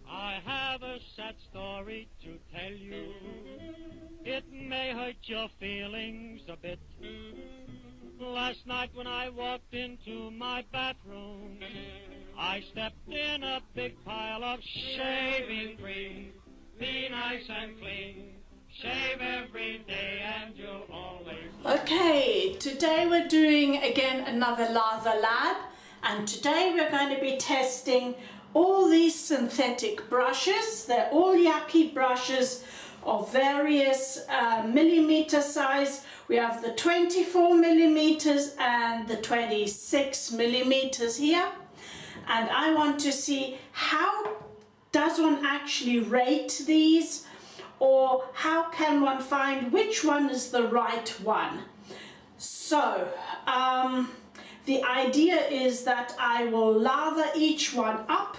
I have a sad story to tell you. It may hurt your feelings a bit. Last night when I walked into my bathroom, I stepped in a big pile of shaving cream. Be nice and clean. Shave every day and you'll always... Okay, today we're doing again another Lather Lab, and today we're going to be testing all these synthetic brushes. They're all Yaqi brushes of various millimeter size. We have the 24 millimeters and the 26 millimeters here, and I want to see how does one actually rate these, or how can one find which one is the right one. So the idea is that I will lather each one up.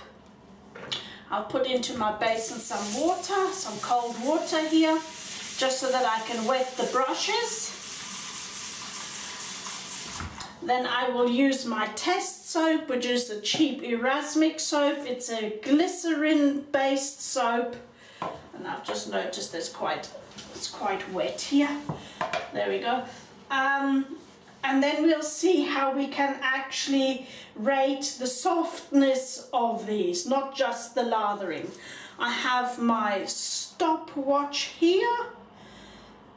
I'll put into my basin some water, some cold water here, just so that I can wet the brushes. Then I will use my test soap, which is a cheap Erasmic soap. It's a glycerin based soap. And I've just noticed it's quite wet here. There we go. And then we'll see how we can actually rate the softness of these, not just the lathering. I have my stopwatch here,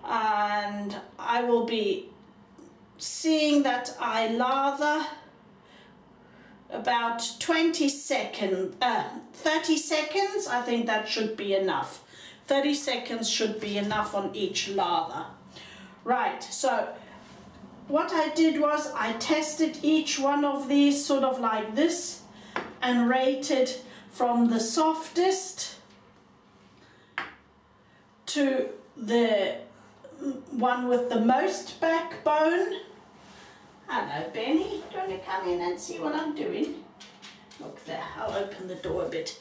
and I will be seeing that I lather about 30 seconds. I think that should be enough. 30 seconds should be enough on each lather. Right, so what I did was I tested each one of these sort of like this and rated from the softest to the one with the most backbone. Hello Benny, do you want to come in and see what I'm doing? Look there, I'll open the door a bit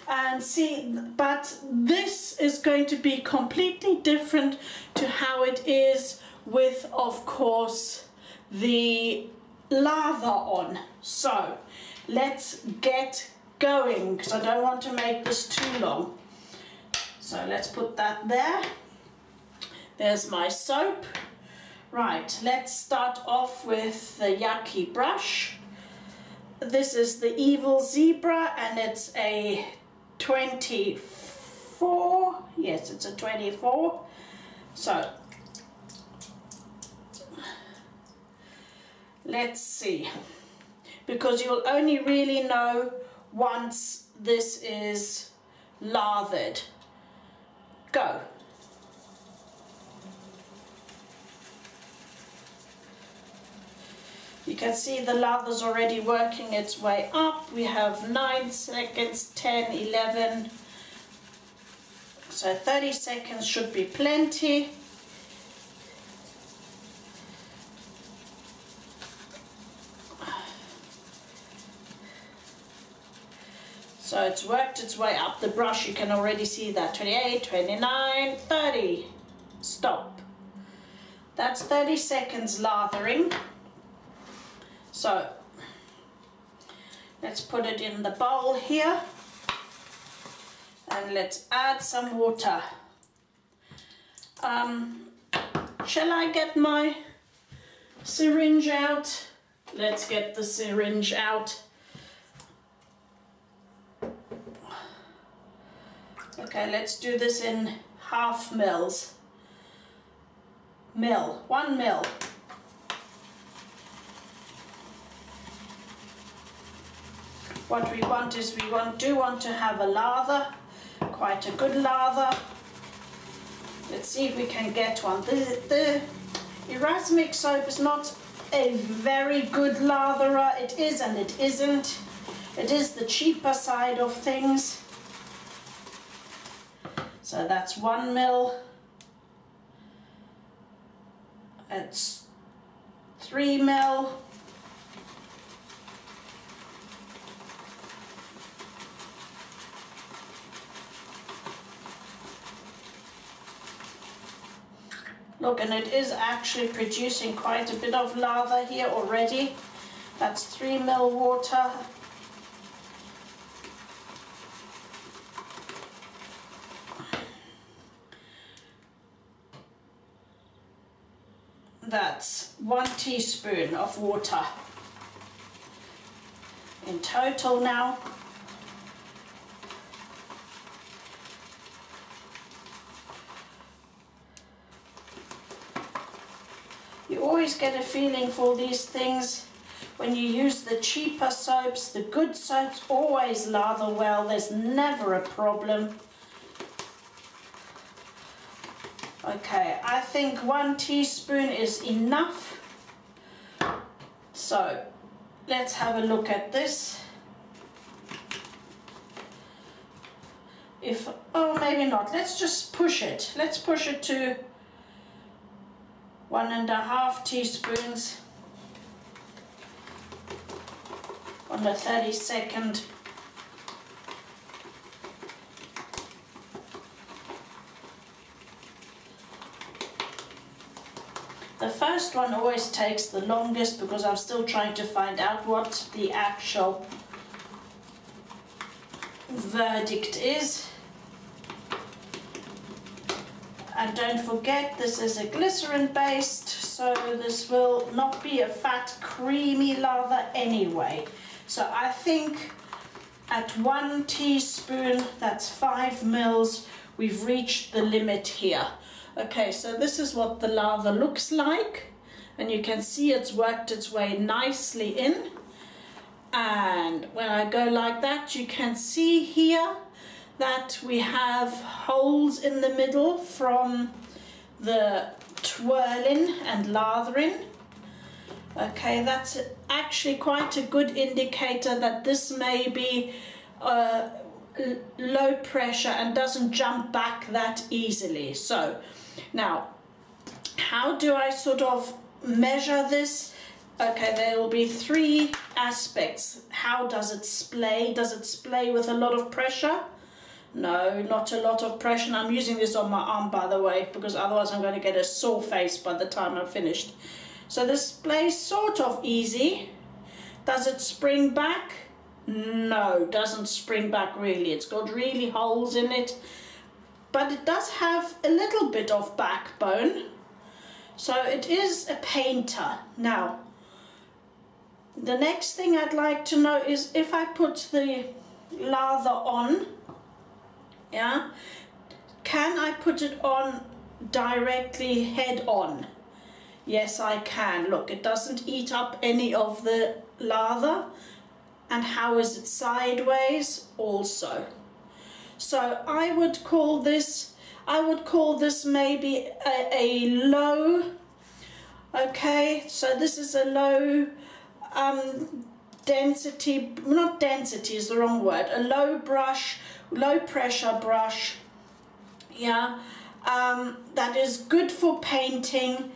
and see, but this is going to be completely different to how it is with, of course, the lather on. So let's get going, because I don't want to make this too long. So let's put that there. There's my soap. Right, let's start off with the Yaqi brush. This is the Evil Zebra, and it's a 24. Yes, it's a 24. So let's see, because you'll only really know once this is lathered. Go. You can see the lather's already working its way up. We have 9 seconds, 10, 11. So 30 seconds should be plenty. So it's worked its way up the brush. You can already see that. 28, 29, 30. Stop. That's 30 seconds lathering. So let's put it in the bowl here, and let's add some water. Shall I get my syringe out? Let's get the syringe out. Okay, let's do this in half mils. 1 mil. What we want is we do want to have a lather, quite a good lather. Let's see if we can get one. The Erasmic soap is not a very good latherer. It is and it isn't. It is the cheaper side of things. So that's 1 mil. It's 3 mil. Look, and it is actually producing quite a bit of lather here already. That's 3 ml water. that's 1 teaspoon of water in total now. You always get a feeling for these things when you use the cheaper soaps. The good soaps always lather well, there's never a problem. Okay, I think 1 teaspoon is enough. So let's have a look at this. Oh, maybe not. Let's just push it. Let's push it to 1.5 teaspoons on the 32nd. The first one always takes the longest because I'm still trying to find out what the actual verdict is. And don't forget, this is a glycerin based, so this will not be a fat creamy lather anyway. So I think at 1 teaspoon, that's 5 mils, we've reached the limit here. Okay, so this is what the lather looks like, and you can see it's worked its way nicely in. And when I go like that, you can see here that we have holes in the middle from the twirling and lathering. Okay, that's actually quite a good indicator that this may be low pressure and doesn't jump back that easily. So now, how do I sort of measure this? Okay, there will be 3 aspects. How does it splay? Does it splay with a lot of pressure? No, not a lot of pressure. And I'm using this on my arm, by the way, because otherwise I'm going to get a sore face by the time I'm finished. So this splays sort of easy. Does it spring back? No, doesn't spring back really. It's got really holes in it. But it does have a little bit of backbone. So it is a painter. Now, the next thing I'd like to know is if I put the lather on, yeah, can I put it on directly head on? Yes, I can. Look, it doesn't eat up any of the lather. And how is it sideways? Also. So I would call this maybe a low. Okay, so this is a low density, not density is the wrong word, a low brush, low pressure brush, yeah, that is good for painting,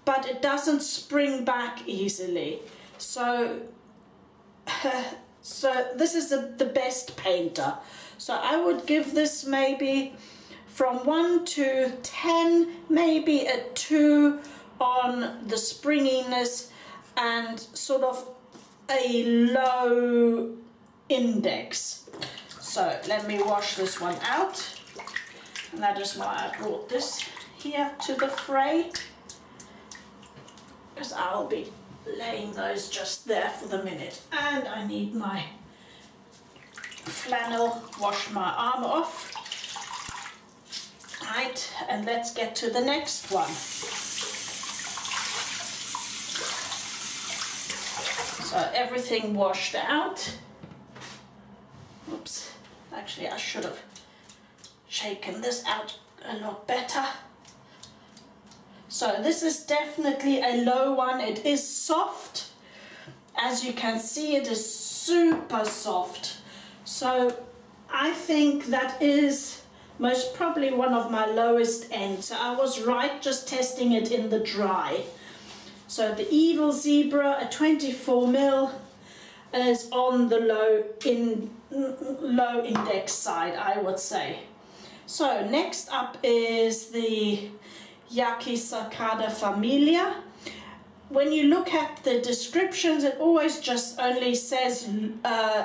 but it doesn't spring back easily. So this is the best painter. So I would give this maybe from 1 to 10, maybe a 2 on the springiness and sort of a low index. So let me wash this one out. And that is why I brought this here to the fray, because I'll be laying those just there for the minute. And I need my flannel, wash my arm off. Right, and let's get to the next one. So everything washed out. Oops, actually I should have shaken this out a lot better. So this is definitely a low one. It is soft. As you can see, it is super soft. So I think that is most probably one of my lowest ends. So I was right just testing it in the dry. So the Evil Zebra, a 24 mil, is on the low index side, I would say. So next up is the Yaqi Sarcada Familia. When you look at the descriptions, it always just only says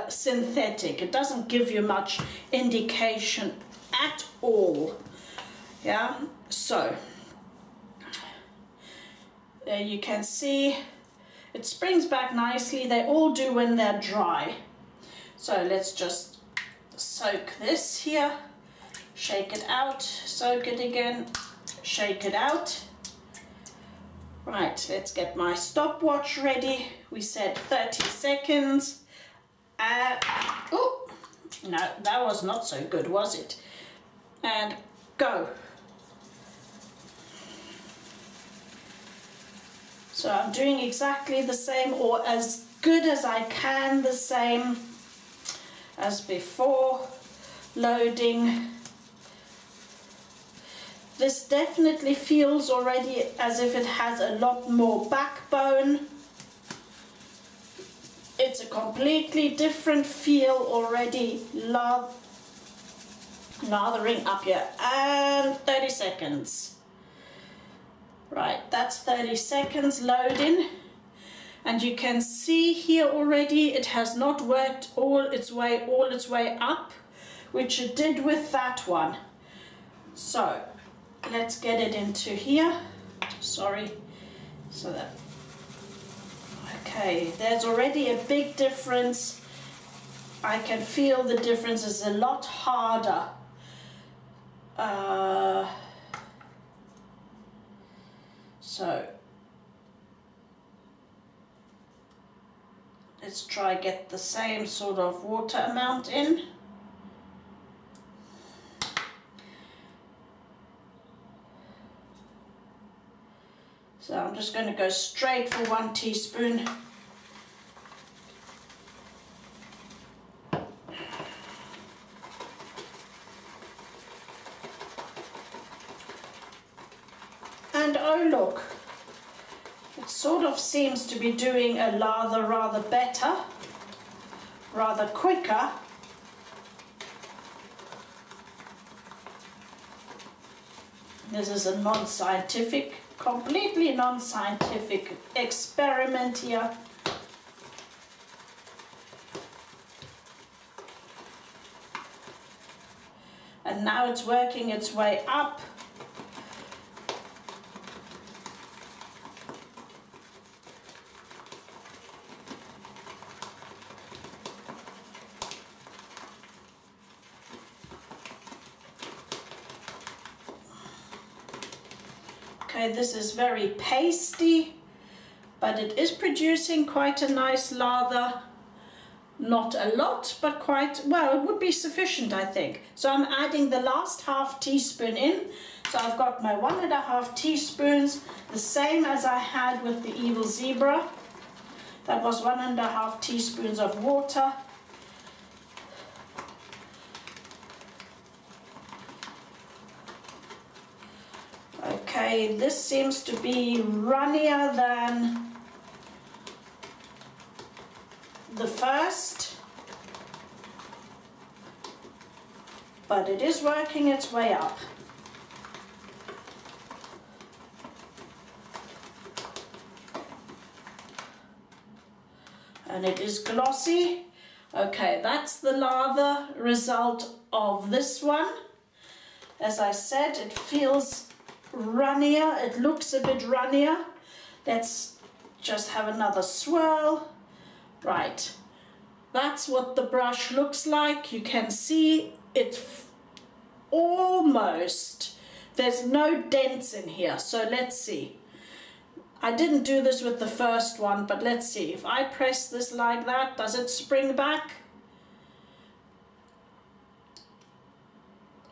synthetic. It doesn't give you much indication at all. Yeah, so There you can see it springs back nicely. They all do when they're dry. So let's just soak this here, shake it out, soak it again, shake it out. Right, let's get my stopwatch ready. We said 30 seconds. Oh, no, that was not so good, was it? And go. So I'm doing exactly the same, or as good as I can, the same as before. Loading. This definitely feels already as if it has a lot more backbone. It's a completely different feel already. Lathering up here, and 30 seconds. Right, that's 30 seconds loading, and you can see here already it has not worked all its way up, which it did with that one. So let's get it into here. Sorry, so that, okay, there's already a big difference. I can feel the difference is a lot harder. So let's try get the same sort of water amount in. So I'm just going to go straight for 1 teaspoon. And oh look, it sort of seems to be doing a lather rather better, rather quicker. This is a non-scientific, completely non-scientific experiment here. And now it's working its way up. Okay, this is very pasty, but it is producing quite a nice lather. Not a lot, but quite, well, it would be sufficient, I think. So I'm adding the last half teaspoon in. So I've got my 1.5 teaspoons, the same as I had with the Evil Zebra. That was 1.5 teaspoons of water. Okay, this seems to be runnier than the first, but it is working its way up. And it is glossy. Okay, that's the lather result of this one. As I said, it feels runnier, it looks a bit runnier. Let's just have another swirl. Right, that's what the brush looks like. You can see it almost, there's no dents in here. So let's see. I didn't do this with the first one, but let's see. If I press this like that, does it spring back?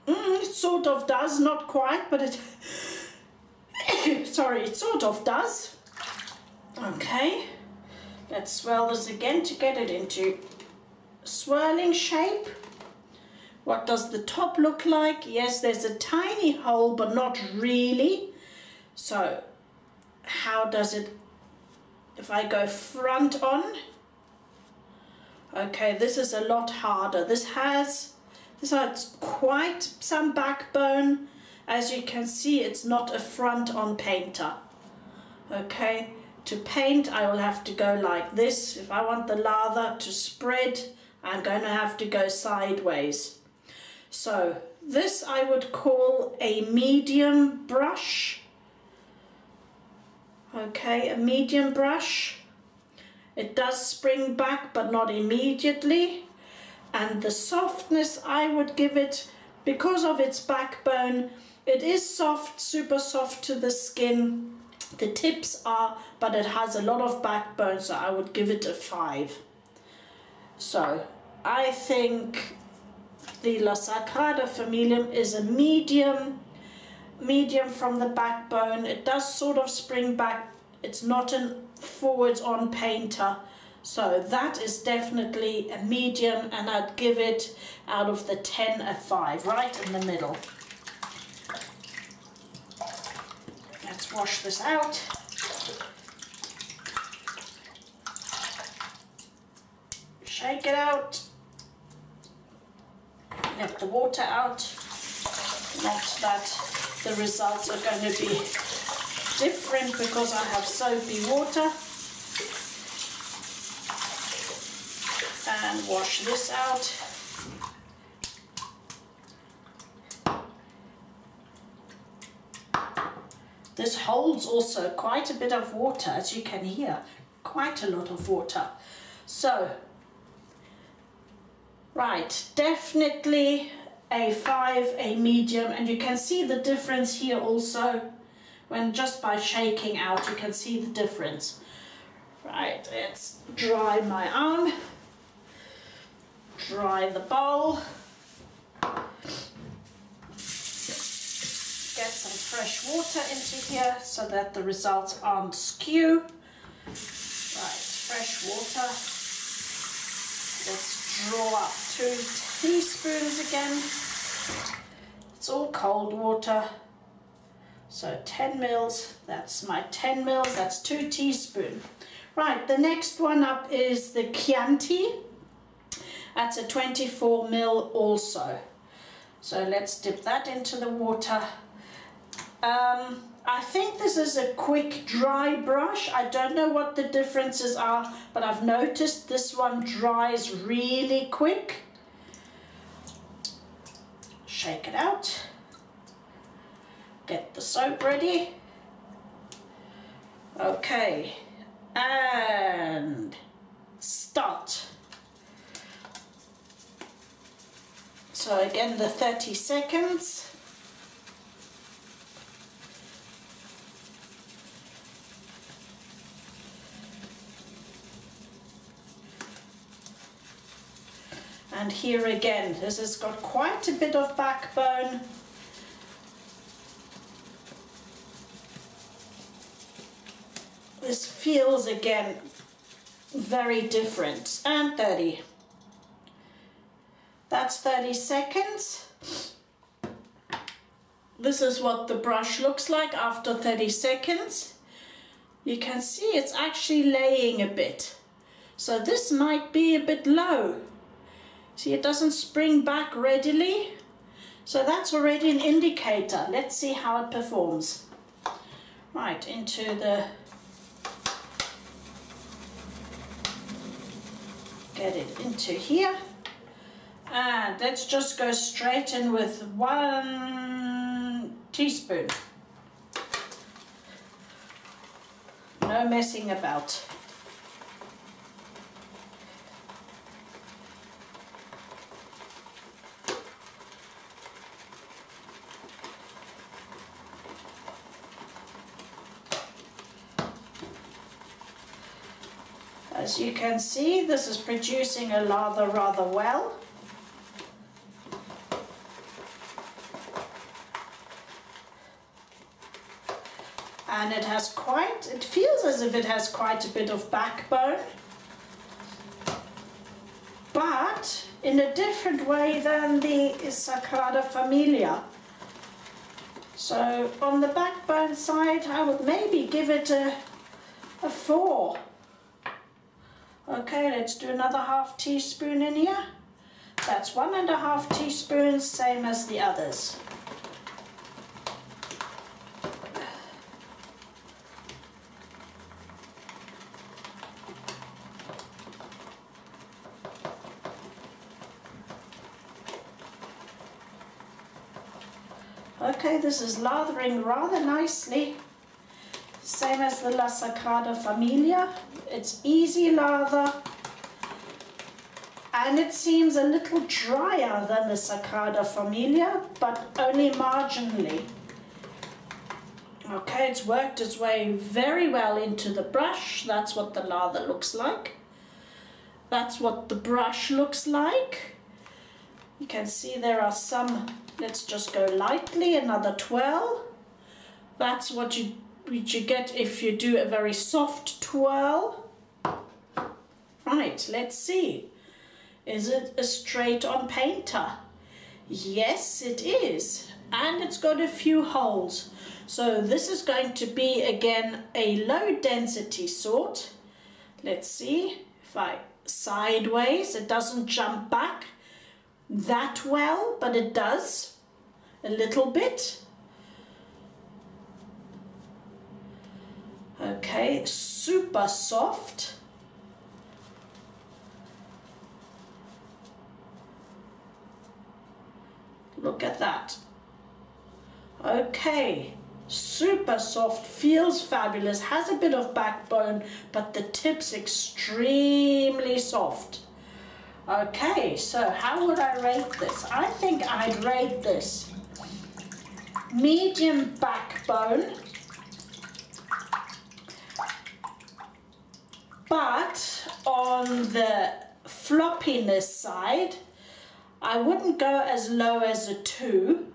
It sort of does, not quite, but it sorry, it sort of does. Okay, let's swirl this again to get it into swirling shape. What does the top look like? Yes, there's a tiny hole, but not really. So how does it, if I go front on? Okay, this is a lot harder. This has quite some backbone. As you can see, it's not a front-on painter. Okay, to paint I will have to go like this. If I want the lather to spread, I'm going to have to go sideways. So this I would call a medium brush. Okay, a medium brush. It does spring back, but not immediately. And the softness, I would give it, because of its backbone, it is soft, super soft to the skin. The tips are, but it has a lot of backbone, so I would give it a 5. So I think the La Sagrada Familiam is a medium from the backbone. It does sort of spring back. It's not a forwards on painter. So that is definitely a medium, and I'd give it, out of the 10, a 5, right in the middle. Let's wash this out. Shake it out. Let the water out. Not that the results are going to be different because I have soapy water. And wash this out. This holds also quite a bit of water, as you can hear, quite a lot of water. So, right, definitely a 5, a medium, and you can see the difference here also. When just by shaking out, you can see the difference. Right, let's dry my arm. Dry the bowl. Get some fresh water into here so that the results aren't skew. Right, fresh water. Let's draw up 2 teaspoons again. It's all cold water. So 10 mils, that's my 10 mils, that's 2 teaspoons. Right, the next one up is the Chianti. That's a 24 mil also. So let's dip that into the water. I think this is a quick dry brush. I don't know what the differences are, but I've noticed this one dries really quick. Shake it out. Get the soap ready. Okay, and start. So again, the 30 seconds. And here again, this has got quite a bit of backbone. This feels again very different. And 30. That's 30 seconds. This is what the brush looks like after 30 seconds. You can see it's actually laying a bit. So this might be a bit low. See, it doesn't spring back readily. So that's already an indicator. Let's see how it performs. Right, into the... Get it into here. And let's just go straight in with 1 teaspoon. No messing about. As you can see, this is producing a lather rather well. And it has it feels as if it has quite a bit of backbone, but in a different way than the Sagrada Familia. So on the backbone side, I would maybe give it a 4. Okay, let's do another ½ teaspoon in here. That's 1½ teaspoons, same as the others. Okay, this is lathering rather nicely. Same as the La Sagrada Familia. It's easy lather. And it seems a little drier than the Sagrada Familia, but only marginally. Okay, it's worked its way very well into the brush. That's what the lather looks like. That's what the brush looks like. You can see there are some, let's just go lightly, another twirl. That's what you get if you do a very soft twirl. Right, let's see. Is it a straight-on painter? Yes, it is. And it's got a few holes. So this is going to be, again, a low-density sort. Let's see. If I sideways, it doesn't jump back that well, but it does a little bit. Okay, super soft. Look at that. Okay, super soft, feels fabulous, has a bit of backbone, but the tip's extremely soft. Okay, so how would I rate this? I think I'd rate this medium backbone, but on the floppiness side, I wouldn't go as low as a 2,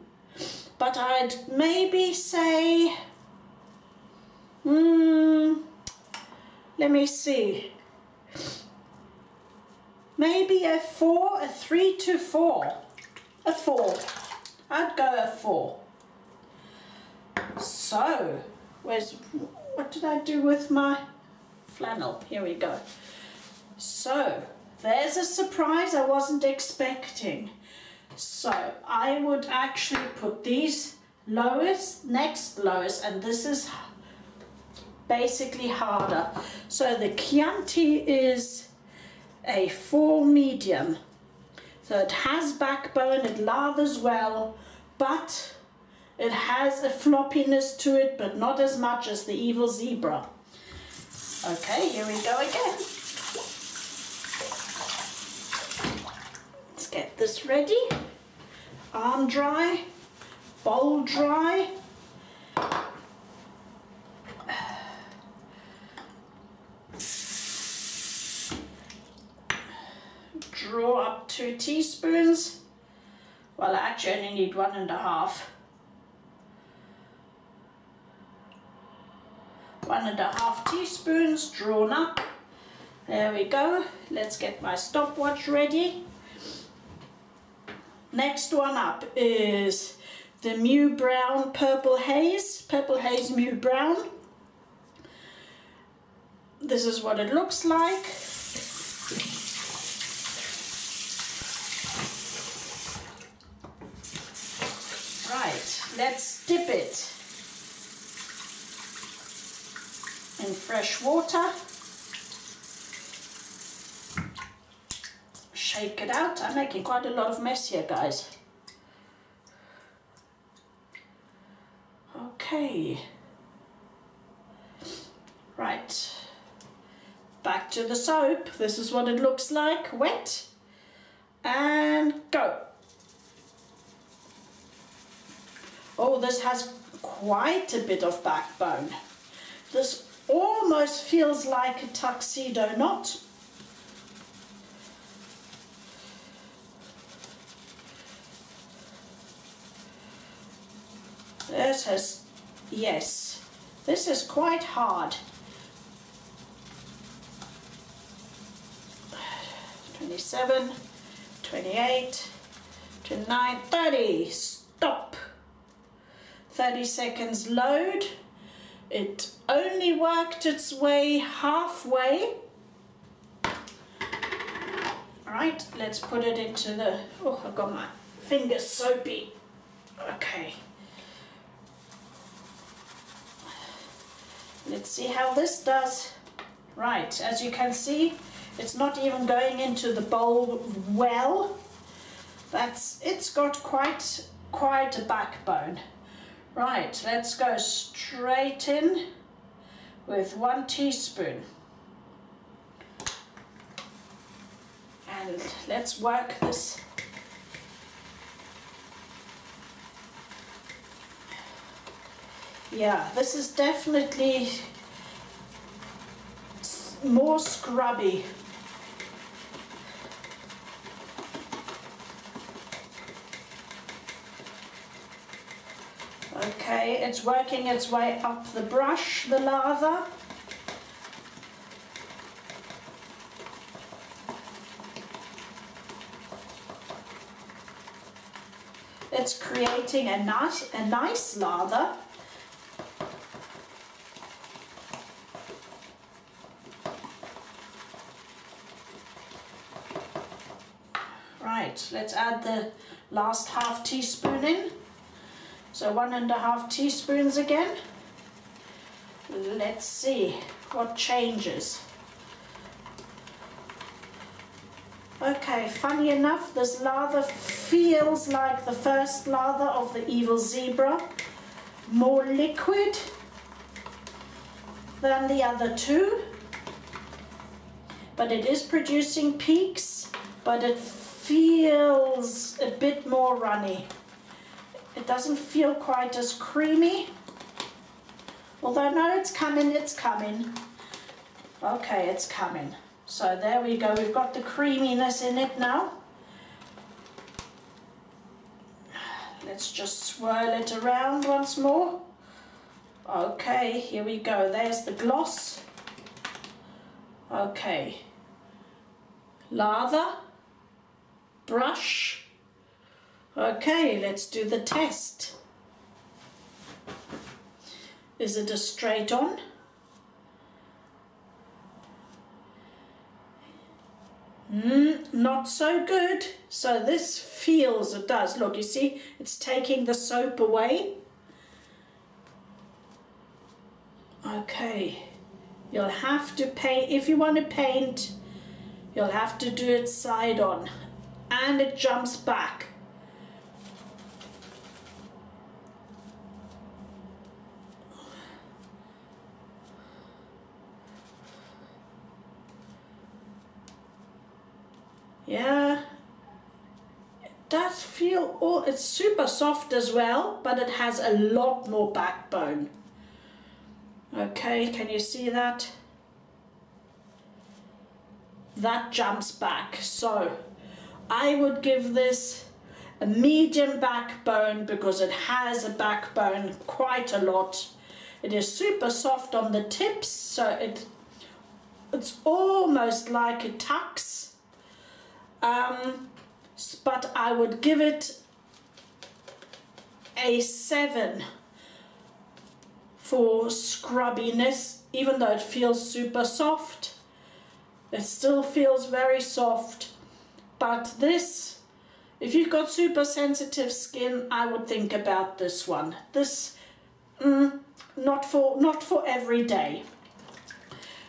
but I'd maybe say, let me see, maybe a 4, a 3 to 4, a 4. I'd go a 4. So, what did I do with my flannel? Here we go. So, there's a surprise I wasn't expecting. So I would actually put these lowest, next lowest, and this is basically harder. So the Chianti is a 4 medium. So it has backbone, it lathers well, but it has a floppiness to it, but not as much as the Evil Zebra. Okay, here we go again. Get this ready. Arm dry, bowl dry. Draw up 2 teaspoons. Well, I actually only need 1.5. 1.5 teaspoons drawn up. There we go. Let's get my stopwatch ready. Next one up is the Mew Brown Purple Haze Mew Brown. This is what it looks like. Right, let's dip it in fresh water. Shake it out. I'm making quite a lot of mess here, guys. Okay. Right. Back to the soap. This is what it looks like. Wet. And go. Oh, this has quite a bit of backbone. This almost feels like a tuxedo knot. This has, yes, this is quite hard. 27, 28, 29, 30, stop. 30 seconds load. It only worked its way halfway. Alright, let's put it into the, oh, I've got my fingers soapy. Okay. Let's see how this does. Right, as you can see, it's not even going into the bowl well. It's got quite a backbone. Right, let's go straight in. with 1 teaspoon. And let's work this. Yeah, this is definitely more scrubby. Okay, it's working its way up the brush, the lather. It's creating a nice lather. Right, let's add the last half teaspoon in. So 1.5 teaspoons again. Let's see what changes. Okay, funny enough, this lather feels like the first lather of the Evil Zebra. More liquid than the other two. But it is producing peaks, but it feels a bit more runny. It doesn't feel quite as creamy. Although no, it's coming, it's coming. Okay, it's coming. So there we go, we've got the creaminess in it now. Let's just swirl it around once more. Okay, here we go, there's the gloss. Okay. Lather. Brush. Okay, let's do the test. Is it a straight on? Not so good. So this feels, it does. Look, you see, it's taking the soap away. Okay, you'll have to paint, if you want to paint, you'll have to do it side on. And it jumps back. Yeah, it does feel, oh, it's super soft as well, but it has a lot more backbone. Okay, can you see that? That jumps back. So I would give this a medium backbone because it has a backbone quite a lot. It is super soft on the tips, so it's almost like a tux. But I would give it a 7 for scrubbiness, even though it feels super soft. It still feels very soft. But this, if you've got super sensitive skin, I would think about this one. This, not for every day.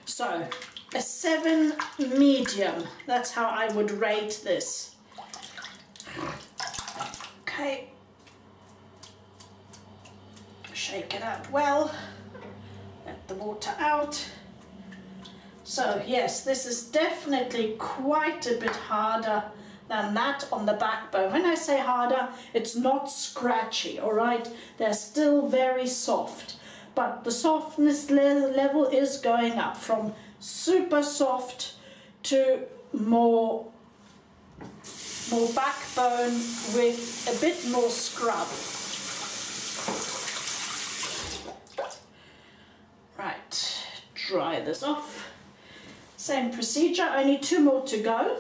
So, a 7 medium. That's how I would rate this. Okay. Shake it out well. Let the water out. So yes, this is definitely quite a bit harder than that on the backbone. When I say harder, it's not scratchy, all right? They're still very soft, but the softness level is going up from super soft to more backbone with a bit more scrub. Right, dry this off. Same procedure, only 2 more to go.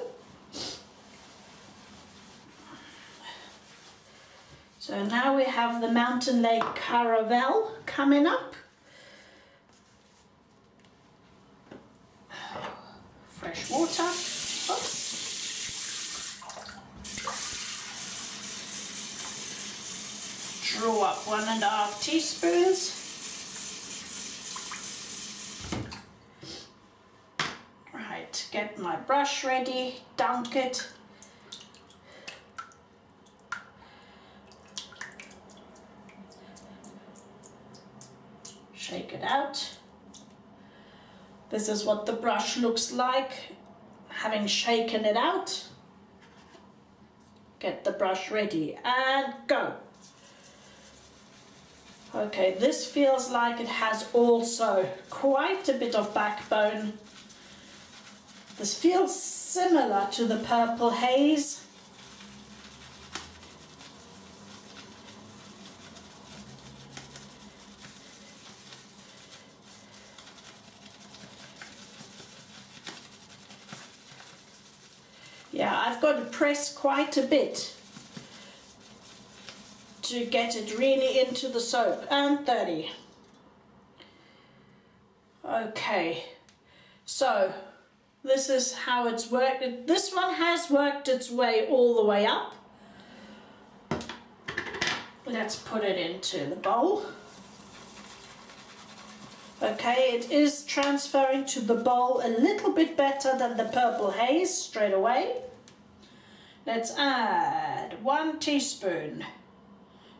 So now we have the Mountain Lake Caravelle coming up. Fresh water. Oops. Draw up 1.5 teaspoons. Right, get my brush ready, dunk it. Shake it out. This is what the brush looks like, having shaken it out. Get the brush ready and go. Okay, this feels like it has also quite a bit of backbone. This feels similar to the purple haze. Yeah, I've got to press quite a bit to get it really into the soap. And 30. Okay, so this is how it's worked. This one has worked its way all the way up. Let's put it into the bowl. Okay, it is transferring to the bowl a little bit better than the purple haze straight away. Let's add 1 teaspoon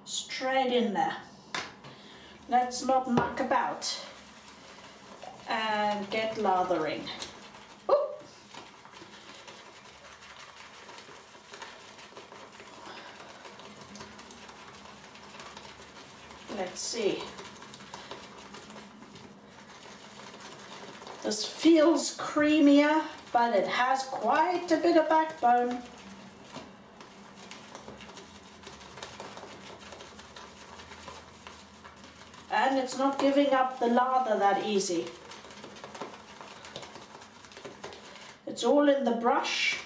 straight in there. Let's not muck about and get lathering. Oop. Let's see. This feels creamier, but it has quite a bit of backbone. And it's not giving up the lather that easy. It's all in the brush.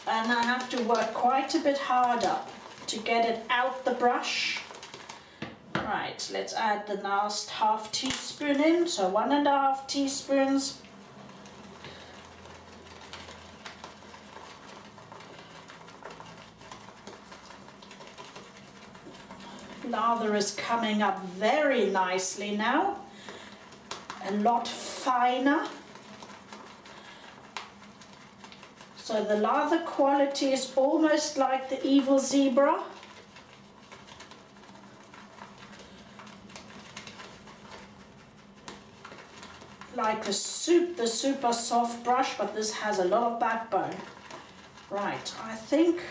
And I have to work quite a bit harder to get it out the brush. Right, let's add the last half teaspoon in, so 1.5 teaspoons. Lather is coming up very nicely now, a lot finer. So the lather quality is almost like the evil zebra. Like the super soft brush, but this has a lot of backbone. Right, I think,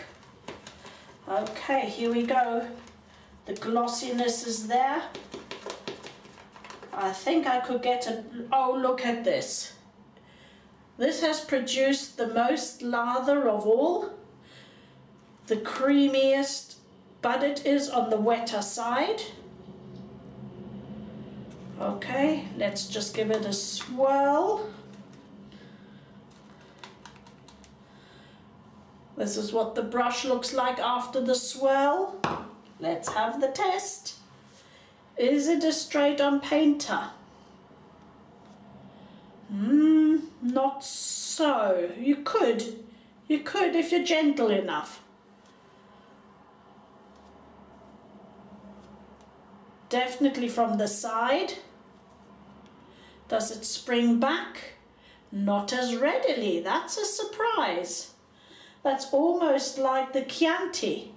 okay, here we go. The glossiness is there. I think I could get a, oh, look at this. This has produced the most lather of all, the creamiest, but it is on the wetter side. Okay, let's just give it a swirl. This is what the brush looks like after the swirl. Let's have the test. Is it a straight-on painter? Not so. You could if you're gentle enough. Definitely from the side. Does it spring back? Not as readily. That's a surprise. That's almost like the Chianti.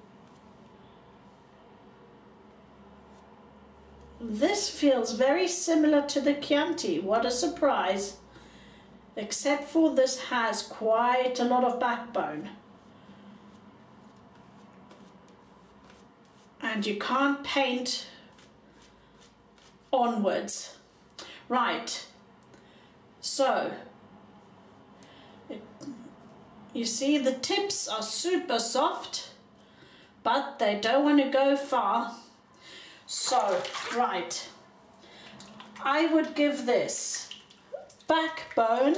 This feels very similar to the Chianti. What a surprise. Except for this has quite a lot of backbone. And you can't paint onwards. Right. So, you see the tips are super soft, but they don't want to go far. So, right, I would give this backbone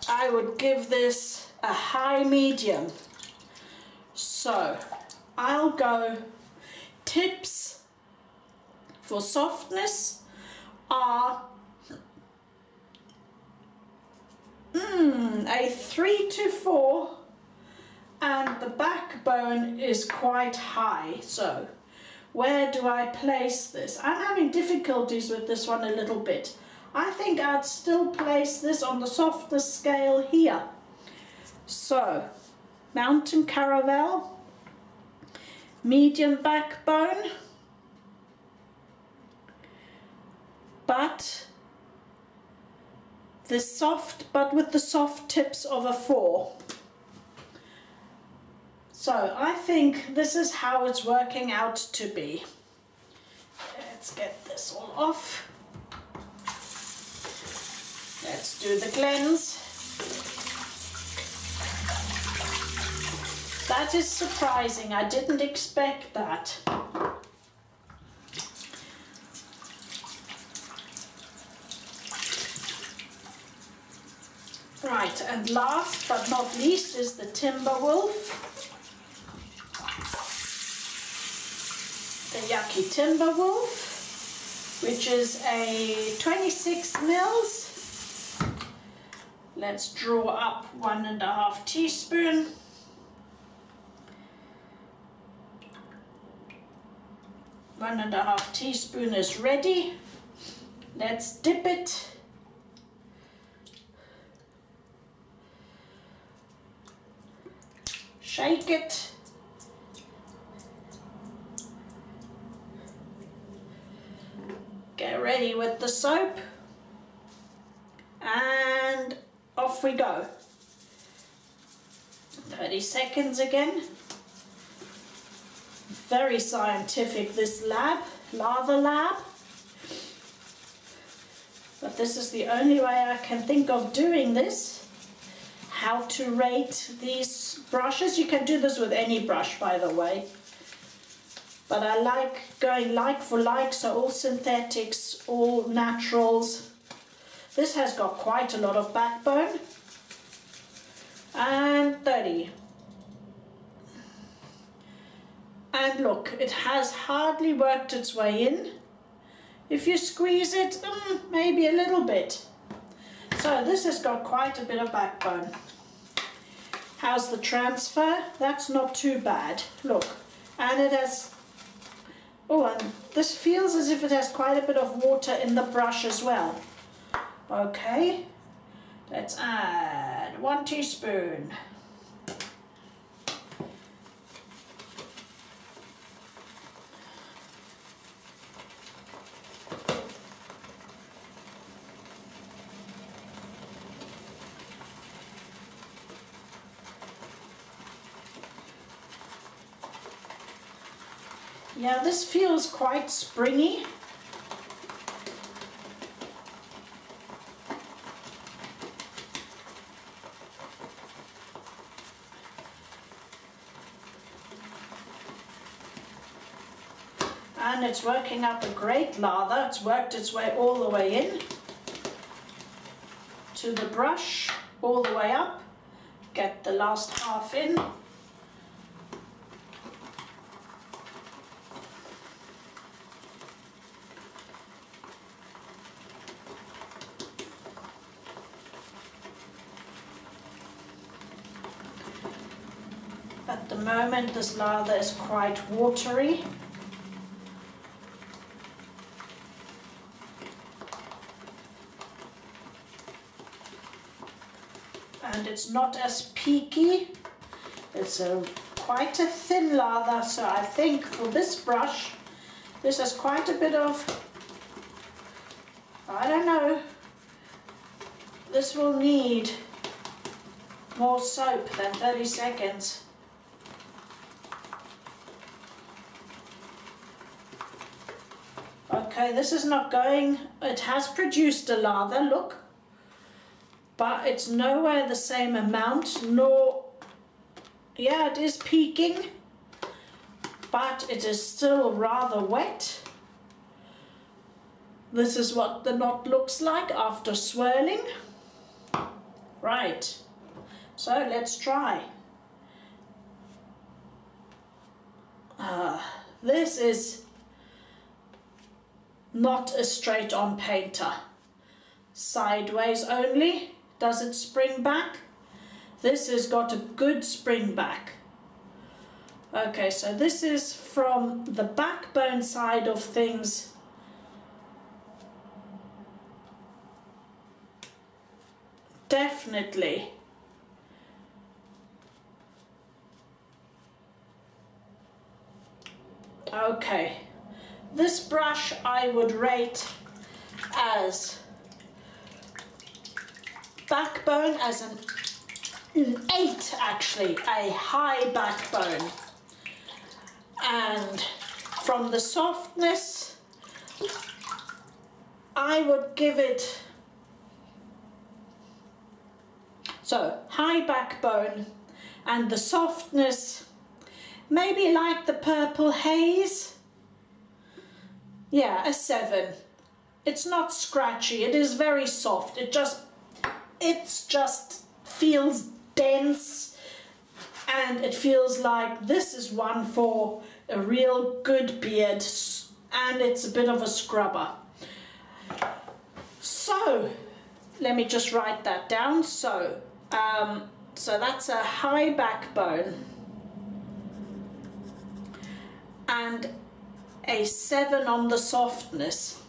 I would give this a high medium. So, I'll go tips for softness are a 3 to 4, and the backbone is quite high. So where do I place this? I'm having difficulties with this one a little bit. I think I'd still place this on the softness scale here. So mountain caramel, medium backbone, but with the soft tips of a 4. So I think this is how it's working out to be. Let's get this all off. Let's do the cleanse. That is surprising. I didn't expect that. Right, and last but not least is the Timberwolf. The Yaqi Timberwolf, which is a 26 mils. Let's draw up 1½ teaspoon. One and a half teaspoon is ready. Let's dip it. Shake it. Get ready with the soap. And off we go. 30 seconds again. Very scientific, this lab, Lather Lab. But this is the only way I can think of doing this. How to rate these brushes. You can do this with any brush, by the way. But I like going like for like, so all synthetics, all naturals. This has got quite a lot of backbone. And 30. And look, it has hardly worked its way in. If you squeeze it, maybe a little bit. So this has got quite a bit of backbone. How's the transfer? That's not too bad. Look, and it has, oh, and this feels as if it has quite a bit of water in the brush as well. Okay, let's add 1 teaspoon. Yeah, this feels quite springy. And it's working up a great lather. It's worked its way all the way in to the brush, all the way up. Get the last half in. At the moment this lather is quite watery. And it's not as peaky. It's quite a thin lather, so I think for this brush this has quite a bit of, I don't know, this will need more soap than 30 seconds. Okay, this is not going, it has produced a lather, look, but it's nowhere the same amount, nor, yeah, it is peaking, but it is still rather wet. This is what the knot looks like after swirling. Right, so let's try. This is not a straight-on painter. Sideways only does it spring back. This has got a good spring back. Okay, so this is from the backbone side of things. Definitely Okay, this brush I would rate as backbone as an 8 actually, a high backbone. And from the softness, I would give it, so high backbone, and the softness, maybe like the purple haze, yeah, a 7. It's not scratchy, it is very soft, it just feels dense, and it feels like this is one for a real good beard, and it's a bit of a scrubber. So let me just write that down. So that's a high backbone and a 7 on the softness.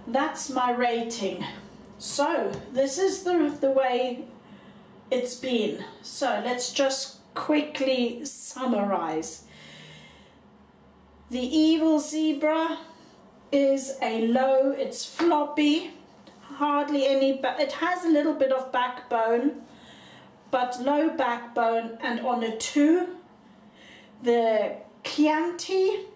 That's my rating. So this is the way it's been. So let's just quickly summarize. The Evil Zebra is a low, it's floppy, hardly any, it has a little bit of backbone, but low backbone, and on a 2. The Chianti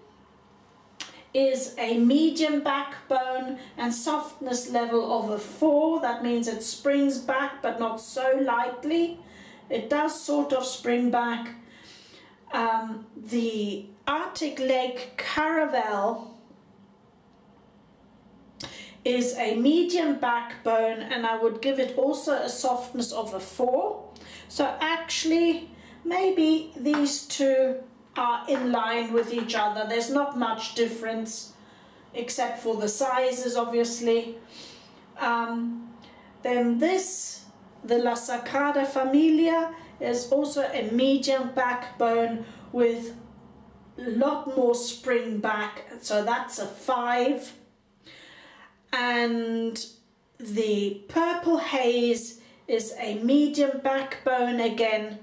is a medium backbone and softness level of a 4. That means it springs back, but not so lightly. It does sort of spring back. The Arctic Lake Caravel is a medium backbone, and I would give it also a softness of a 4. So actually maybe these two are in line with each other. There's not much difference except for the sizes, obviously. Then this, the La Sagrada Familia, is also a medium backbone with a lot more spring back, so that's a 5. And the Purple Haze is a medium backbone again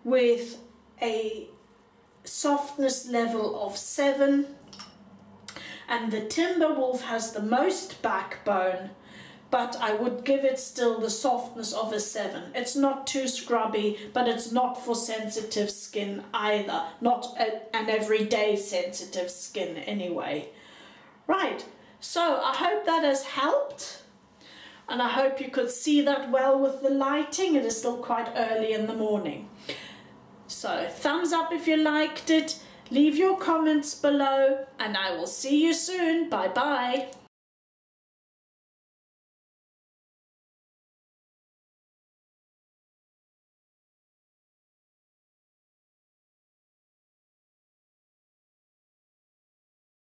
with a softness level of 7. And the Timberwolf has the most backbone, but I would give it still the softness of a 7. It's not too scrubby, but it's not for sensitive skin either. Not an everyday sensitive skin anyway. Right, so I hope that has helped. And I hope you could see that well with the lighting. It is still quite early in the morning. So thumbs up if you liked it. Leave your comments below, and I will see you soon. Bye bye.